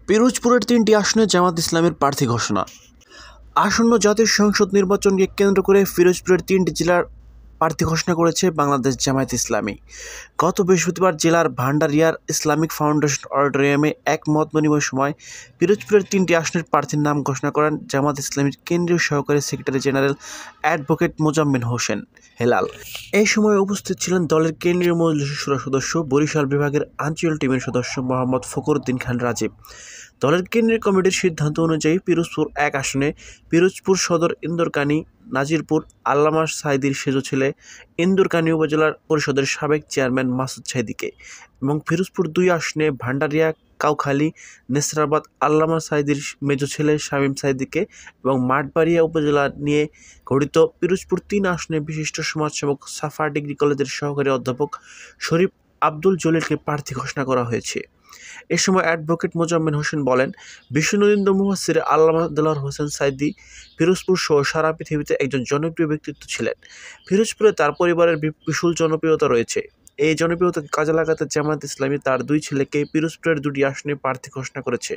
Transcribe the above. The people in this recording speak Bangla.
পিরোজপুরের ৩টি আসনে জামায়াত ইসলামীর প্রার্থী ঘোষণা। আসন্ন জাতীয় সংসদ নির্বাচনকে কেন্দ্র করে পিরোজপুরের ৩টি জেলার প্রার্থী ঘোষণা করেছে বাংলাদেশ জামায়াত ইসলামী। গত বৃহস্পতিবার জেলার ভান্ডারিয়ার ইসলামিক ফাউন্ডেশন অডিটোরিয়ামে এক মত বিনিময় সময় পিরোজপুরের ৩টি আসনের প্রার্থীর নাম ঘোষণা করেন জামায়াত ইসলামীর কেন্দ্রীয় সহকারী secretary general advocate Mozammel Hossain Helal. এই সময় উপস্থিত ছিলেন দলের কেন্দ্রীয় মজলিস শুরা সদস্য, বরিশাল বিভাগের আঞ্চলিক টিমের সদস্য মোহাম্মদ ফখরুদ্দিন খান রাজীব। দলের কেন্দ্রীয় কমিটির সিদ্ধান্ত অনুযায়ী পিরোজপুর ১ আসনে পিরোজপুর সদর, ইন্দুরকানী, নাজিরপুর আল্লামা সাঈদীর সেজ ছেলে, ইন্দুরকানী উপজেলা পরিষদের সাবেক চেয়ারম্যান মাসুদ সাঈদীকে এবং পিরোজপুর ২ আসনে ভান্ডারিয়া, কাউখালী, নেসরাবাদ আল্লামা সাঈদীর মেজ ছেলে শামীম সাঈদীকে এবং মাঠবাড়িয়া উপজেলা নিয়ে গঠিত পিরোজপুর ৩ আসনে বিশিষ্ট সমাজসেবক সাফা ডিগ্রি কলেজের সহকারী অধ্যাপক শরীফ আব্দুল জলিলকে প্রার্থী ঘোষণা করা হয়েছে। এ সময় অ্যাডভোকেট মোজাম্মেল হোসেন বলেন, বিশ্বনন্দিত মুফাসসির আল্লামা দেলোয়ার হোসেন সাঈদী পিরোজপুর সহ সারা পৃথিবীতে একজন জনপ্রিয় ব্যক্তিত্ব ছিলেন। পিরোজপুরে তার পরিবারের বিপুল জনপ্রিয়তা রয়েছে। এই জনপ্রিয়তাকে কাজে লাগাতে জামায়াত ইসলামী তার ২ ছেলেকে পিরোজপুরের ২টি আসনে প্রার্থী ঘোষণা করেছে।